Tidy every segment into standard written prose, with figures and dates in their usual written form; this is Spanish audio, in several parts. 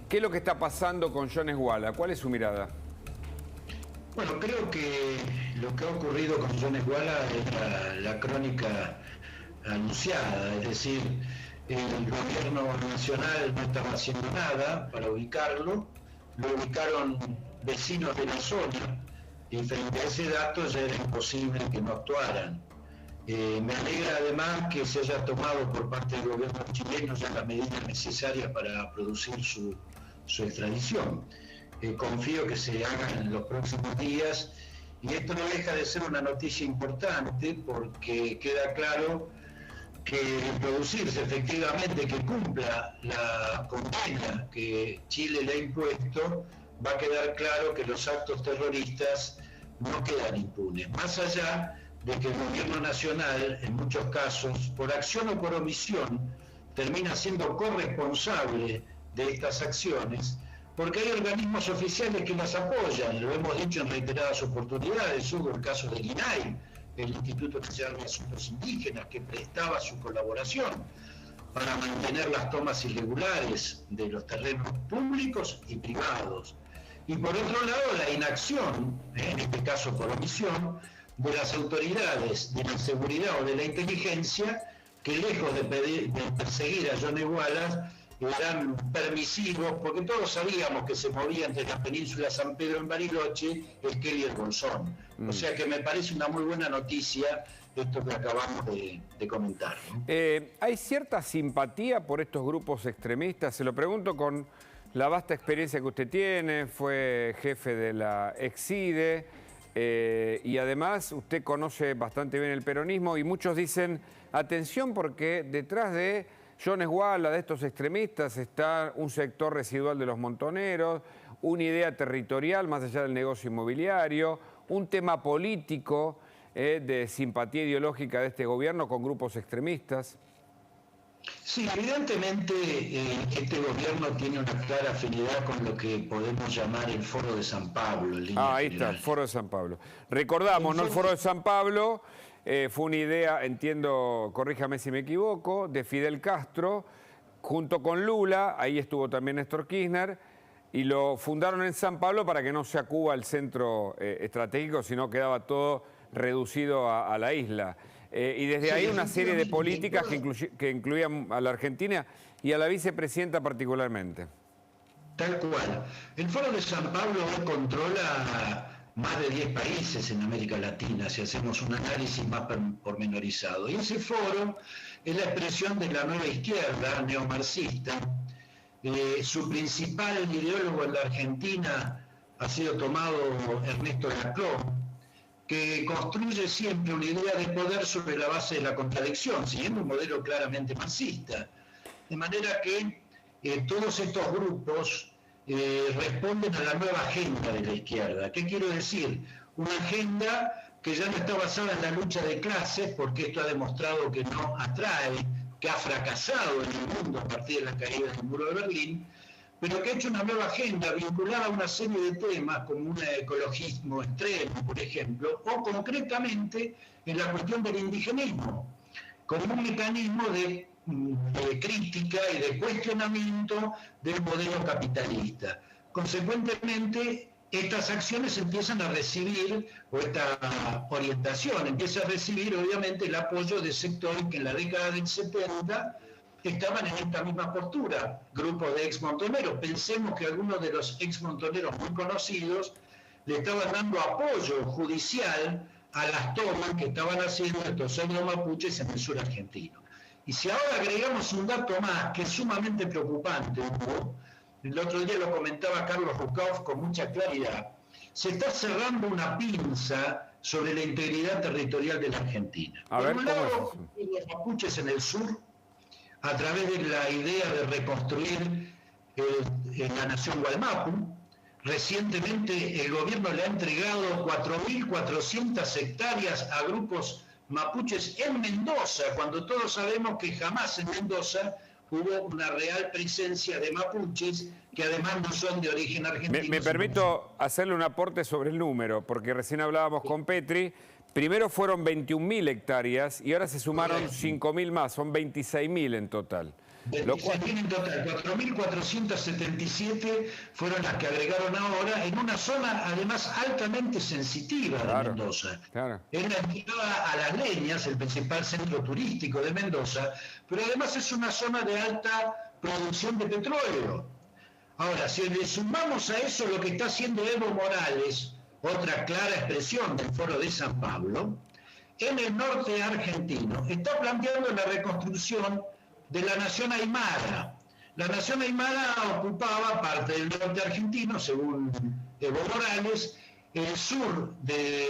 ¿Qué es lo que está pasando con Jones Walla? ¿Cuál es su mirada? Bueno, creo que lo que ha ocurrido con Jones Walla es la crónica anunciada, es decir, el gobierno nacional no estaba haciendo nada para ubicarlo, lo ubicaron vecinos de la zona y frente a ese dato ya era imposible que no actuaran. Me alegra además que se haya tomado por parte del gobierno chileno ya las medidas necesarias para producir su extradición. Confío que se haga en los próximos días y esto no deja de ser una noticia importante porque queda claro que producirse efectivamente que cumpla la condena que Chile le ha impuesto, va a quedar claro que los actos terroristas no quedan impunes. Más allá de que el gobierno nacional, en muchos casos, por acción o por omisión, termina siendo corresponsable de estas acciones, porque hay organismos oficiales que las apoyan, lo hemos dicho en reiteradas oportunidades. Hubo el caso de INAI, el Instituto Nacional de Asuntos Indígenas, que prestaba su colaboración para mantener las tomas irregulares de los terrenos públicos y privados. Y por otro lado, la inacción, en este caso por omisión, de las autoridades de la seguridad o de la inteligencia, que lejos de perseguir a Jones Walla, eran permisivos, porque todos sabíamos que se movía entre la península San Pedro en Bariloche el Kelly y el Bolsón. O sea que me parece una muy buena noticia esto que acabamos de comentar, ¿no? ¿Hay cierta simpatía por estos grupos extremistas? Se lo pregunto con la vasta experiencia que usted tiene, fue jefe de la Exide, y además usted conoce bastante bien el peronismo y muchos dicen, atención porque detrás de Jones Walla, de estos extremistas, está un sector residual de los montoneros, una idea territorial más allá del negocio inmobiliario, un tema político de simpatía ideológica de este gobierno con grupos extremistas. Sí, evidentemente este gobierno tiene una clara afinidad con lo que podemos llamar el Foro de San Pablo. Ahí está, el Foro de San Pablo. Recordamos, ¿no? El Foro de San Pablo fue una idea, entiendo, corríjame si me equivoco, de Fidel Castro, junto con Lula, ahí estuvo también Néstor Kirchner, y lo fundaron en San Pablo para que no sea Cuba el centro estratégico, sino quedaba todo reducido a la isla. Y desde ahí una serie de políticas que incluían a la Argentina y a la vicepresidenta particularmente. Tal cual. El Foro de San Pablo controla más de 10 países en América Latina, si hacemos un análisis más pormenorizado. Y ese foro es la expresión de la nueva izquierda neomarxista. Su principal ideólogo en la Argentina ha sido tomado Ernesto Laclau, que construye siempre una idea de poder sobre la base de la contradicción, siguiendo un modelo claramente marxista. De manera que todos estos grupos responden a la nueva agenda de la izquierda. ¿Qué quiero decir? Una agenda que ya no está basada en la lucha de clases, porque esto ha demostrado que no atrae, que ha fracasado en el mundo a partir de la caída del muro de Berlín, pero que ha hecho una nueva agenda vinculada a una serie de temas como un ecologismo extremo, por ejemplo, o concretamente en la cuestión del indigenismo, como un mecanismo de crítica y de cuestionamiento del modelo capitalista. Consecuentemente, estas acciones empiezan a recibir, o esta orientación empieza a recibir obviamente el apoyo de sectores que en la década del 70 estaban en esta misma postura, grupos de exmontoneros. Pensemos que algunos de los exmontoneros muy conocidos le estaban dando apoyo judicial a las tomas que estaban haciendo estos cerdos mapuches en el sur argentino. Y si ahora agregamos un dato más que es sumamente preocupante, Hugo, el otro día lo comentaba Carlos Rucauf con mucha claridad, se está cerrando una pinza sobre la integridad territorial de la Argentina. Por un lado, los mapuches en el sur, a través de la idea de reconstruir la nación Gualmapu. Recientemente el gobierno le ha entregado 4.400 hectáreas a grupos mapuches en Mendoza, cuando todos sabemos que jamás en Mendoza hubo una real presencia de mapuches, que además no son de origen argentino. Me permito hacerle un aporte sobre el número, porque recién hablábamos con Petri. Primero fueron 21.000 hectáreas y ahora se sumaron 5.000 más, son 26.000 en total. 26.000 en total, 4.477 fueron las que agregaron ahora en una zona además altamente sensitiva de Mendoza. Claro. Es la entrada a Las Leñas, el principal centro turístico de Mendoza, pero además es una zona de alta producción de petróleo. Ahora, si le sumamos a eso lo que está haciendo Evo Morales, otra clara expresión del Foro de San Pablo, en el norte argentino está planteando la reconstrucción de la nación aymara. La nación aymara ocupaba parte del norte argentino, según Evo Morales, el sur de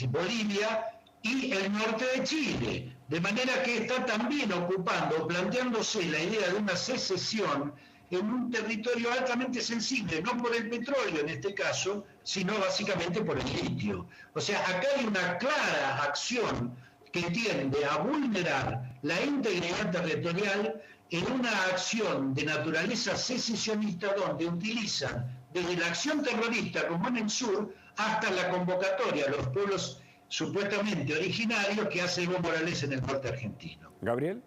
Bolivia y el norte de Chile. De manera que está también ocupando, planteándose la idea de una secesión en un territorio altamente sensible, no por el petróleo en este caso, sino básicamente por el litio. O sea, acá hay una clara acción que tiende a vulnerar la integridad territorial en una acción de naturaleza secesionista donde utilizan desde la acción terrorista como en el sur hasta la convocatoria a los pueblos supuestamente originarios que hace Evo Morales en el norte argentino. ¿Gabriel?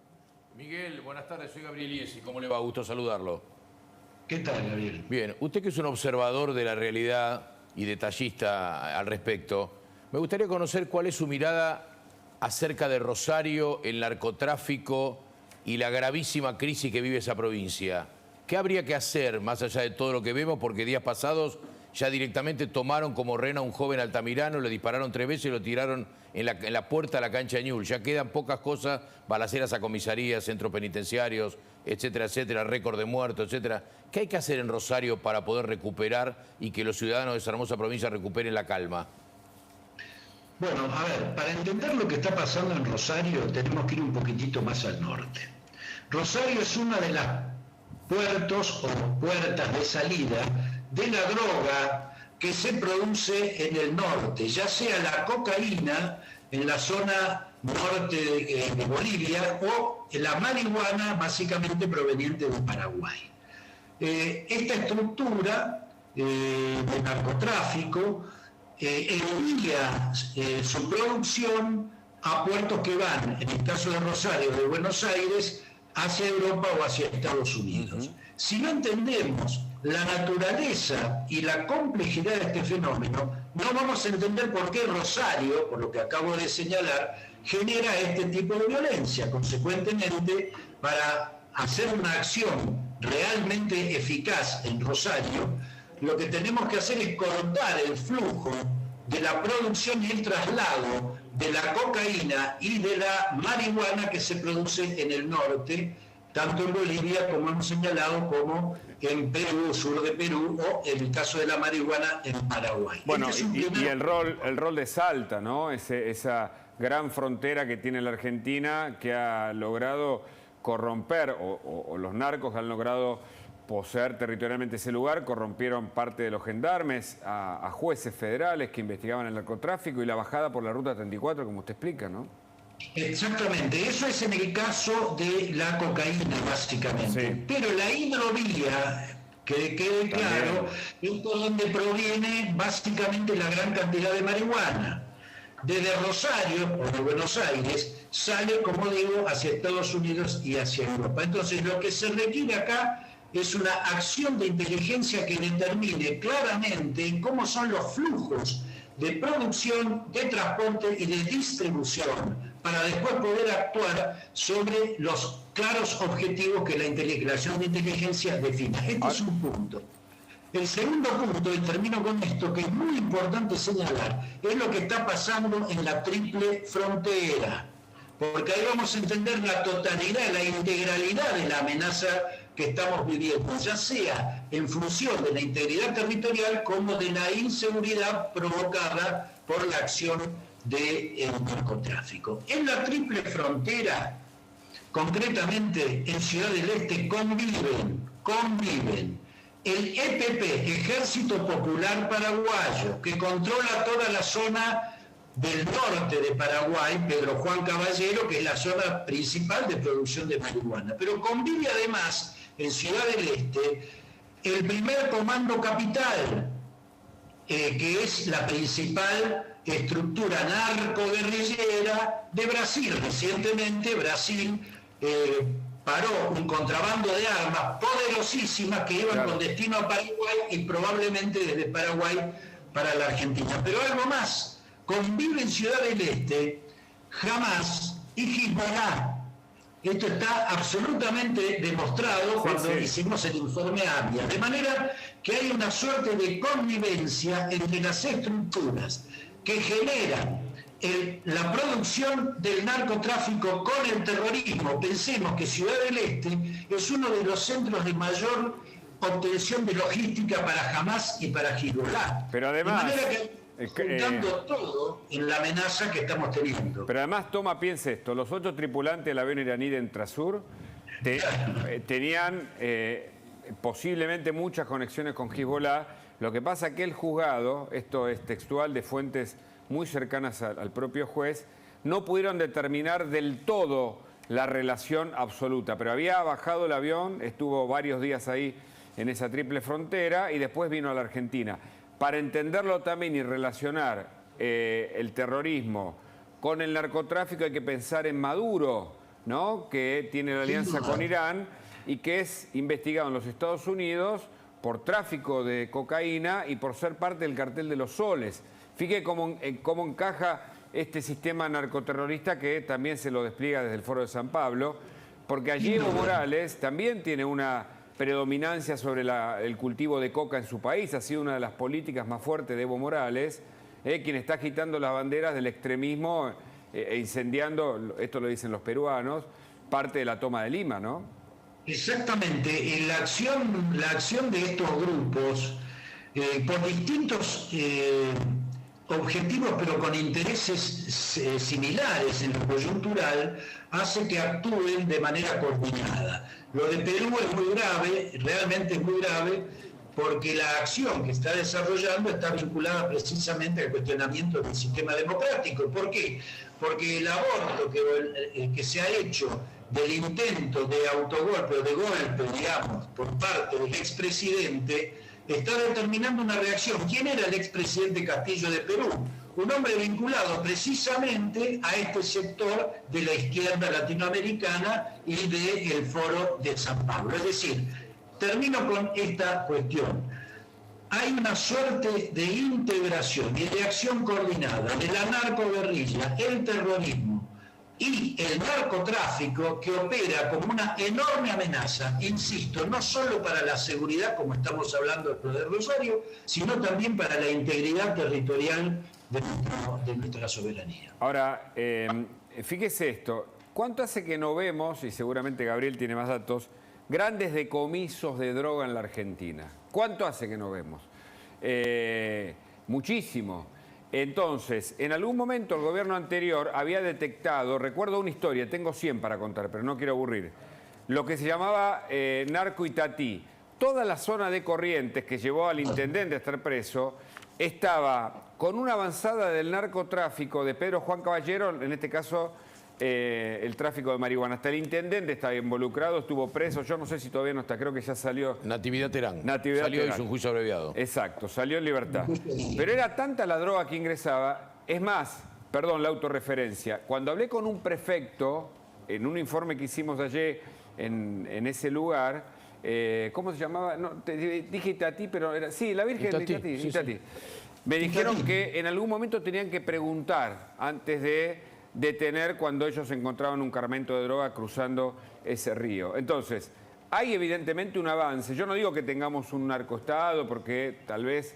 Miguel, buenas tardes, soy Gabriel Iesi, ¿cómo le va? Gusto saludarlo. ¿Qué tal, Gabriel? Bien, usted que es un observador de la realidad y detallista al respecto, me gustaría conocer cuál es su mirada acerca de Rosario, el narcotráfico y la gravísima crisis que vive esa provincia. ¿Qué habría que hacer más allá de todo lo que vemos? Porque días pasados ya directamente tomaron como rehén a un joven altamirano, le dispararon 3 veces y lo tiraron en la puerta de la cancha de Ñul. Ya quedan pocas cosas, balaceras a comisarías, centros penitenciarios, etcétera, etcétera, récord de muertos, etcétera. ¿Qué hay que hacer en Rosario para poder recuperar y que los ciudadanos de esa hermosa provincia recuperen la calma? Bueno, a ver, para entender lo que está pasando en Rosario tenemos que ir un poquitito más al norte. Rosario es una de las puertos o puertas de salida de la droga que se produce en el norte, ya sea la cocaína en la zona norte de Bolivia o la marihuana básicamente proveniente de Paraguay. Esta estructura de narcotráfico envía su producción a puertos que van, en el caso de Rosario, de Buenos Aires, hacia Europa o hacia Estados Unidos. Si no entendemos la naturaleza y la complejidad de este fenómeno, no vamos a entender por qué Rosario, por lo que acabo de señalar, genera este tipo de violencia. Consecuentemente, para hacer una acción realmente eficaz en Rosario, lo que tenemos que hacer es cortar el flujo de la producción y el traslado de la cocaína y de la marihuana que se produce en el norte, tanto en Bolivia, como hemos señalado, como en Perú, sur de Perú, o en el caso de la marihuana en Paraguay. Bueno, y el rol de Salta, ¿no? Esa gran frontera que tiene la Argentina que ha logrado corromper, o los narcos han logrado poseer territorialmente ese lugar, corrompieron parte de los gendarmes a jueces federales que investigaban el narcotráfico y la bajada por la Ruta 34, como usted explica, ¿no? Exactamente, eso es en el caso de la cocaína, básicamente. Sí. Pero la hidrovía, que quede claro, es por donde proviene básicamente la gran cantidad de marihuana. Desde Rosario o de Buenos Aires sale, como digo, hacia Estados Unidos y hacia Europa. Entonces, lo que se requiere acá es una acción de inteligencia que determine claramente cómo son los flujos de producción, de transporte y de distribución, para después poder actuar sobre los claros objetivos que la acción de inteligencia defina. Este es un punto. El segundo punto, y termino con esto, que es muy importante señalar, es lo que está pasando en la triple frontera, porque ahí vamos a entender la totalidad, la integralidad de la amenaza que estamos viviendo, ya sea en función de la integridad territorial como de la inseguridad provocada por la acción del narcotráfico. En la triple frontera, concretamente en Ciudad del Este, conviven el EPP, Ejército Popular Paraguayo, que controla toda la zona del norte de Paraguay, Pedro Juan Caballero, que es la zona principal de producción de marihuana. Pero convive además en Ciudad del Este el primer comando capital, que es la principal estructura narco-guerrillera de Brasil. Recientemente Brasil paró un contrabando de armas poderosísimas que iban con destino a Paraguay y probablemente desde Paraguay para la Argentina. Pero algo más, convive en Ciudad del Este Hamas y Hezbollah. Esto está absolutamente demostrado cuando hicimos el informe ABIA. De manera que hay una suerte de connivencia entre las estructuras que generan la producción del narcotráfico con el terrorismo. Pensemos que Ciudad del Este es uno de los centros de mayor obtención de logística para Hamas y para Hezbollah. Pero además, de manera que juntando todo en la amenaza que estamos teniendo. Pero además, piense esto, los 8 tripulantes del avión iraní de Entrasur tenían posiblemente muchas conexiones con Hezbollah. Lo que pasa que el juzgado, esto es textual de fuentes muy cercanas al propio juez, no pudieron determinar del todo la relación absoluta, pero había bajado el avión, estuvo varios días ahí en esa triple frontera y después vino a la Argentina. Para entenderlo también y relacionar el terrorismo con el narcotráfico hay que pensar en Maduro, ¿no? Que tiene la alianza con Irán y que es investigado en los Estados Unidos por tráfico de cocaína y por ser parte del cartel de los soles. Fíjate cómo encaja este sistema narcoterrorista que también se lo despliega desde el Foro de San Pablo, porque allí Evo Morales también tiene una predominancia sobre el cultivo de coca en su país. Ha sido una de las políticas más fuertes de Evo Morales, quien está agitando las banderas del extremismo e incendiando, esto lo dicen los peruanos, parte de la toma de Lima, ¿no? Exactamente. La acción de estos grupos, por distintos objetivos, pero con intereses similares en lo coyuntural, hace que actúen de manera coordinada. Lo de Perú es muy grave, realmente es muy grave, porque la acción que está desarrollando está vinculada precisamente al cuestionamiento del sistema democrático. ¿Por qué? Porque el aborto que se ha hecho del intento de autogolpe o de golpe, digamos, por parte del expresidente, está determinando una reacción. ¿Quién era el expresidente Castillo de Perú? Un hombre vinculado precisamente a este sector de la izquierda latinoamericana y del Foro de San Pablo. Es decir, termino con esta cuestión. Hay una suerte de integración y de acción coordinada de la narcoguerrilla, el terrorismo y el narcotráfico que opera como una enorme amenaza, insisto, no solo para la seguridad, como estamos hablando de Rosario, sino también para la integridad territorial de nuestra soberanía. Ahora, fíjese esto, ¿cuánto hace que no vemos, y seguramente Gabriel tiene más datos, grandes decomisos de droga en la Argentina? ¿Cuánto hace que no vemos? Muchísimo. Entonces, en algún momento el gobierno anterior había detectado, recuerdo una historia, tengo 100 para contar, pero no quiero aburrir, lo que se llamaba Narco Itatí. Toda la zona de Corrientes que llevó al intendente a estar preso estaba con una avanzada del narcotráfico de Pedro Juan Caballero, en este caso el tráfico de marihuana. Hasta el intendente estaba involucrado, estuvo preso, yo no sé si todavía no está, creo que ya salió. Natividad Terán. Salió y hizo un juicio abreviado. Exacto, salió en libertad. Pero era tanta la droga que ingresaba, es más, perdón, la autorreferencia. Cuando hablé con un prefecto, en un informe que hicimos ayer en ese lugar, ¿cómo se llamaba? No, dije Itatí, pero era... Sí, la Virgen de Itatí. Sí, Itatí. sí. Me dijeron que en algún momento tenían que preguntar antes de detener cuando ellos encontraban un cargamento de droga cruzando ese río. Entonces, hay evidentemente un avance. Yo no digo que tengamos un narcoestado porque tal vez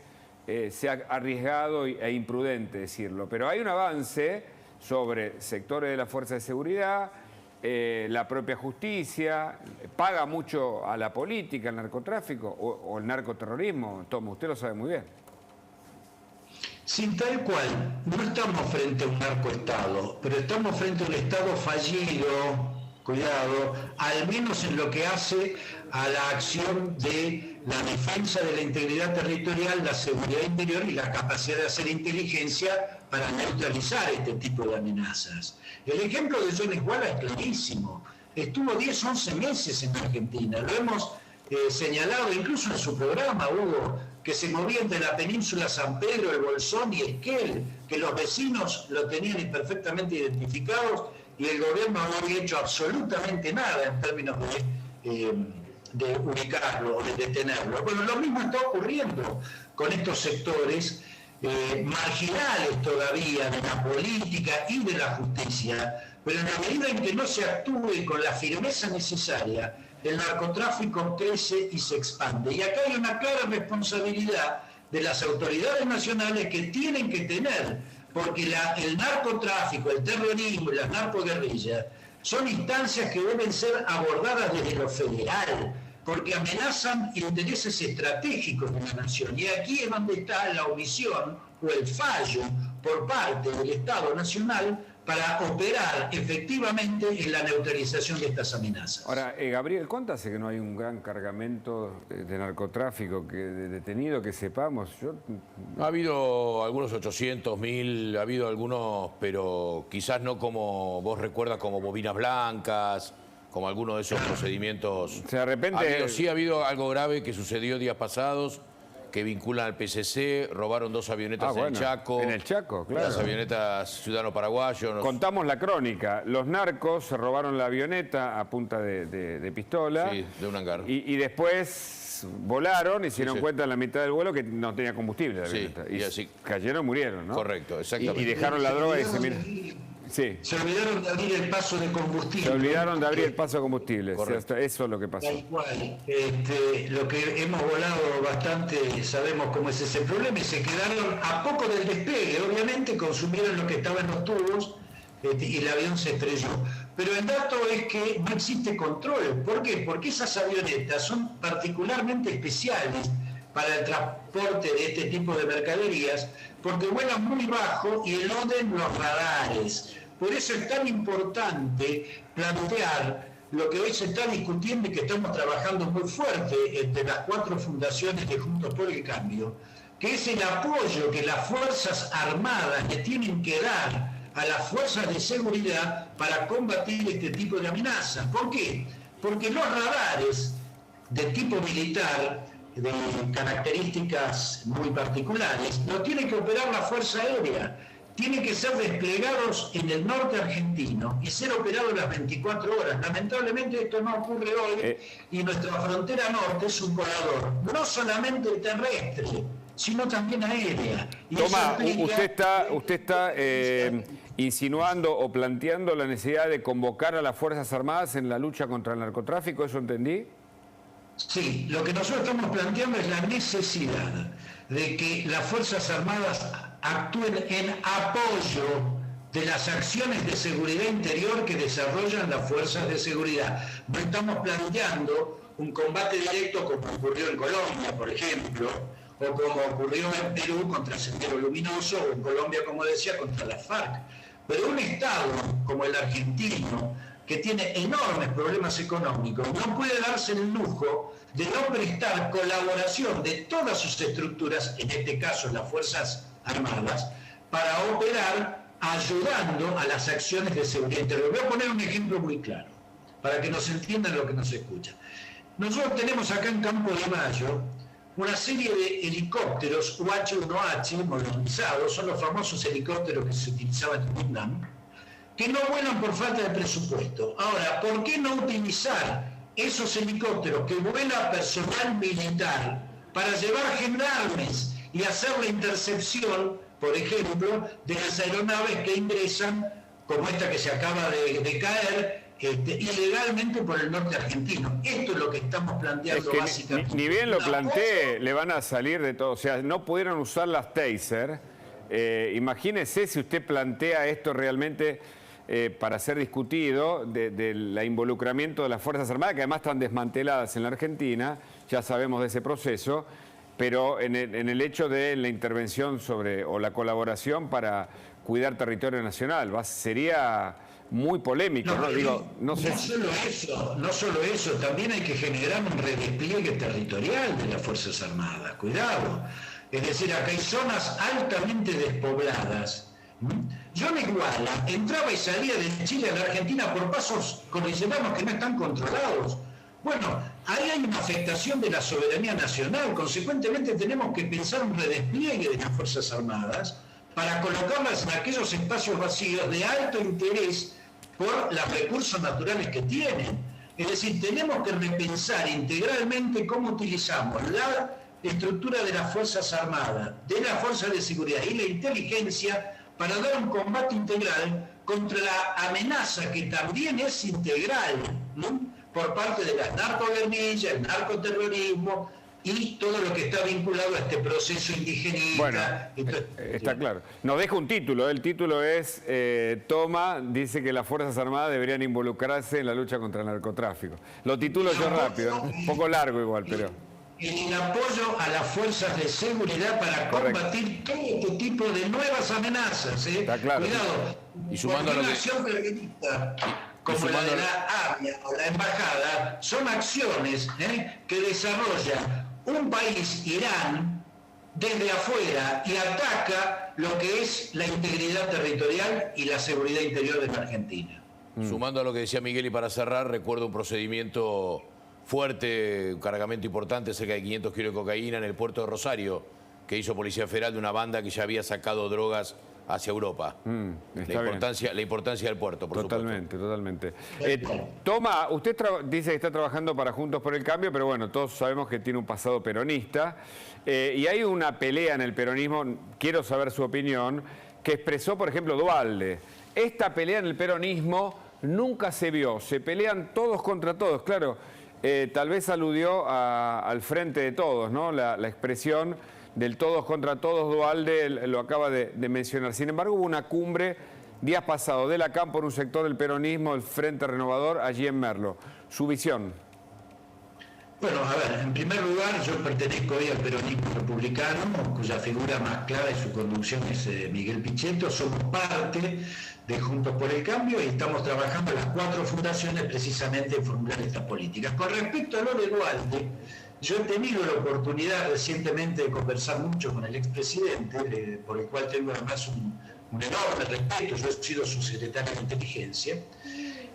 sea arriesgado e imprudente decirlo, pero hay un avance sobre sectores de la fuerza de seguridad, la propia justicia, paga mucho a la política, el narcotráfico o el narcoterrorismo. Tomo, usted lo sabe muy bien. Sin tal cual, no estamos frente a un narcoestado, pero estamos frente a un estado fallido, cuidado, al menos en lo que hace a la acción de la defensa de la integridad territorial, la seguridad interior y la capacidad de hacer inteligencia para neutralizar este tipo de amenazas. El ejemplo de Johnny Guala es clarísimo. Estuvo 10, 11 meses en Argentina, lo hemos señalado incluso en su programa, Hugo, que se movía entre la península San Pedro, el Bolsón y Esquel, que los vecinos lo tenían perfectamente identificados y el gobierno no había hecho absolutamente nada en términos de ubicarlo o de detenerlo. Bueno, lo mismo está ocurriendo con estos sectores marginales todavía de la política y de la justicia, pero en la medida en que no se actúe con la firmeza necesaria, el narcotráfico crece y se expande. Y acá hay una clara responsabilidad de las autoridades nacionales que tienen que tener, porque el narcotráfico, el terrorismo y las narcoguerrillas son instancias que deben ser abordadas desde lo federal, porque amenazan intereses estratégicos de la nación. Y aquí es donde está la omisión o el fallo por parte del Estado Nacional para operar efectivamente en la neutralización de estas amenazas. Ahora, Gabriel, ¿cuánto hace que no hay un gran cargamento de narcotráfico detenido que sepamos? Ha habido algunos 800.000, ha habido algunos, pero quizás no como vos recuerdas, como bobinas blancas, como algunos de esos procedimientos. O sea, de repente... Sí ha habido algo grave que sucedió días pasados, que vinculan al PCC, robaron 2 avionetas en el Chaco. En el Chaco, claro. Las avionetas Ciudadano Paraguayo. Contamos la crónica. Los narcos se robaron la avioneta a punta de pistola. Sí, de un hangar. Y después volaron y se dieron cuenta en la mitad del vuelo que no tenía combustible la avioneta. Y así cayeron, murieron, ¿no? Correcto, exactamente. Y dejaron la droga y se Sí. Se olvidaron de abrir el paso de combustible. Se olvidaron de abrir el paso de combustible. Correcto. Eso es lo que pasó. Tal cual. Lo que hemos volado bastante, sabemos cómo es ese problema, y se quedaron a poco del despegue. Obviamente consumieron lo que estaba en los tubos y el avión se estrelló. Pero el dato es que no existe control. ¿Por qué? Porque esas avionetas son particularmente especiales para el transporte de este tipo de mercaderías, porque vuelan muy bajo y eluden los radares. Por eso es tan importante plantear lo que hoy se está discutiendo y que estamos trabajando muy fuerte entre las 4 fundaciones de Juntos por el Cambio, que es el apoyo que las Fuerzas Armadas le tienen que dar a las fuerzas de seguridad para combatir este tipo de amenazas. ¿Por qué? Porque los radares de tipo militar, de características muy particulares, no tiene que operar la Fuerza Aérea, tienen que ser desplegados en el norte argentino y ser operados las 24 horas. Lamentablemente esto no ocurre hoy y nuestra frontera norte es un colador, no solamente terrestre, sino también aérea. Y Tomás, usted está insinuando o planteando la necesidad de convocar a las Fuerzas Armadas en la lucha contra el narcotráfico, ¿eso entendí? Sí, lo que nosotros estamos planteando es la necesidad de que las Fuerzas Armadas actúen en apoyo de las acciones de seguridad interior que desarrollan las fuerzas de seguridad. No estamos planteando un combate directo como ocurrió en Colombia, por ejemplo, o como ocurrió en Perú contra Sendero Luminoso, o en Colombia, como decía, contra la FARC. Pero un Estado como el argentino, que tiene enormes problemas económicos, no puede darse el lujo de no prestar colaboración de todas sus estructuras, en este caso las Fuerzas Armadas, para operar ayudando a las acciones de seguridad interior. Voy a poner un ejemplo muy claro, para que nos entiendan lo que nos escucha. Nosotros tenemos acá en Campo de Mayo una serie de helicópteros UH-1H modernizados, son los famosos helicópteros que se utilizaban en Vietnam, que no vuelan por falta de presupuesto. Ahora, ¿por qué no utilizar esos helicópteros que vuela personal militar para llevar gendarmes y hacer la intercepción, por ejemplo, de las aeronaves que ingresan, como esta que se acaba de caer, ilegalmente por el norte argentino? Esto es lo que estamos planteando básicamente. Ni bien lo planteé, le van a salir de todo. O sea, no pudieron usar las Taser. Imagínese si usted plantea esto realmente para ser discutido del involucramiento de las Fuerzas Armadas, que además están desmanteladas en la Argentina, ya sabemos de ese proceso, pero en el hecho de la intervención o la colaboración para cuidar territorio nacional. Sería muy polémico, ¿no? No solo eso, también hay que generar un redespliegue territorial de las Fuerzas Armadas, cuidado. Es decir, acá hay zonas altamente despobladas. John Iguala entraba y salía de Chile a la Argentina por pasos cordilleranos que no están controlados. Bueno, ahí hay una afectación de la soberanía nacional. Consecuentemente tenemos que pensar un redespliegue de las Fuerzas Armadas para colocarlas en aquellos espacios vacíos de alto interés por los recursos naturales que tienen. Es decir, tenemos que repensar integralmente cómo utilizamos la estructura de las Fuerzas Armadas, de las Fuerzas de Seguridad y la inteligencia para dar un combate integral contra la amenaza que también es integral, ¿no?, por parte de las narcoguerrillas, el narcoterrorismo y todo lo que está vinculado a este proceso indigenista. Bueno, está claro. Nos deja un título. El título es, Toma dice que las Fuerzas Armadas deberían involucrarse en la lucha contra el narcotráfico. Lo titulo yo rápido, un poco largo igual, pero... El apoyo a las fuerzas de seguridad para combatir todo este tipo de nuevas amenazas. Está claro. Cuidado. Y sumando a lo una que... acción periodista como la de la AMIA o la embajada son acciones que desarrolla un país, Irán, desde afuera y ataca lo que es la integridad territorial y la seguridad interior de la Argentina. Sumando a lo que decía Miguel y para cerrar, recuerdo un procedimiento fuerte, un cargamento importante, cerca de 500 kilos de cocaína en el puerto de Rosario, que hizo Policía Federal de una banda que ya había sacado drogas hacia Europa. La importancia del puerto, por totalmente, supuesto. Totalmente. Toma, usted dice que está trabajando para Juntos por el Cambio, pero bueno, todos sabemos que tiene un pasado peronista. Y hay una pelea en el peronismo, quiero saber su opinión, que expresó, por ejemplo, Duhalde. Esta pelea en el peronismo nunca se vio, se pelean todos contra todos, claro. Tal vez aludió al frente de todos, ¿no? La expresión del todos contra todos, Duhalde lo acaba de mencionar. Sin embargo, hubo una cumbre días pasados de la CAM por un sector del peronismo, el Frente Renovador, allí en Merlo. Su visión. Bueno, a ver, en primer lugar, yo pertenezco hoy al peronismo republicano, cuya figura más clara de su conducción es Miguel Pichetto. Somos parte de Juntos por el Cambio y estamos trabajando en las 4 fundaciones precisamente en formular estas políticas. Con respecto a lo de Duhalde, yo he tenido la oportunidad recientemente de conversar mucho con el expresidente, por el cual tengo además un enorme respeto. Yo he sido su secretario de Inteligencia,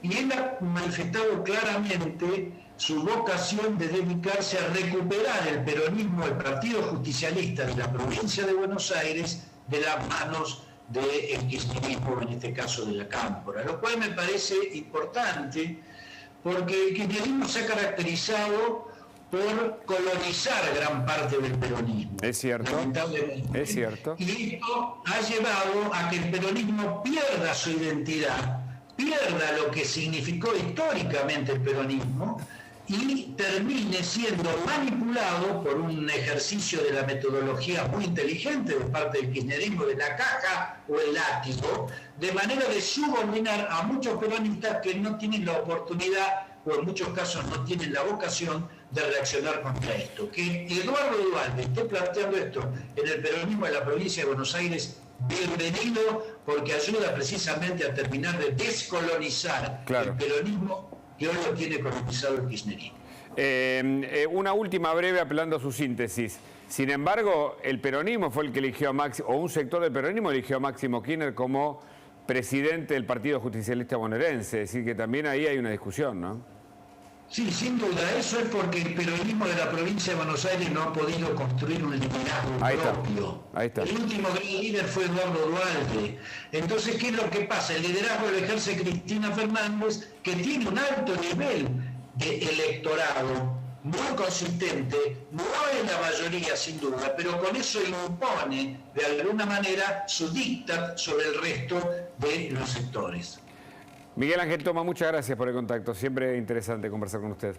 y él ha manifestado claramente su vocación de dedicarse a recuperar el peronismo, el Partido Justicialista de la provincia de Buenos Aires, de las manos del kirchnerismo, en este caso de la Cámpora, lo cual me parece importante porque el kirchnerismo se ha caracterizado por colonizar gran parte del peronismo. Es cierto, lamentablemente. es cierto. Y esto ha llevado a que el peronismo pierda su identidad, pierda lo que significó históricamente el peronismo y termine siendo manipulado por un ejercicio de la metodología muy inteligente de parte del kirchnerismo, de la caja o el látigo, de manera de subordinar a muchos peronistas que no tienen la oportunidad o en muchos casos no tienen la vocación de reaccionar contra esto. Que Eduardo Duhalde esté planteando esto en el peronismo de la provincia de Buenos Aires, bienvenido, porque ayuda precisamente a terminar de descolonizar el peronismo que hoy lo tiene colonizado el kirchnerismo. Una última breve apelando a su síntesis. Sin embargo, el peronismo fue el que eligió a Máximo, o un sector del peronismo eligió a Máximo Kirchner como presidente del Partido Justicialista Bonaerense. Es decir, que también ahí hay una discusión, ¿no? Sí, sin duda. Eso es porque el peronismo de la provincia de Buenos Aires no ha podido construir un liderazgo propio. Ahí está. El último gran líder fue Eduardo Duhalde. Entonces, ¿qué es lo que pasa? El liderazgo lo ejerce Cristina Fernández, que tiene un alto nivel de electorado, muy consistente, no es la mayoría sin duda, pero con eso impone de alguna manera su dictat sobre el resto de los sectores. Miguel Ángel Toma, muchas gracias por el contacto. Siempre interesante conversar con usted.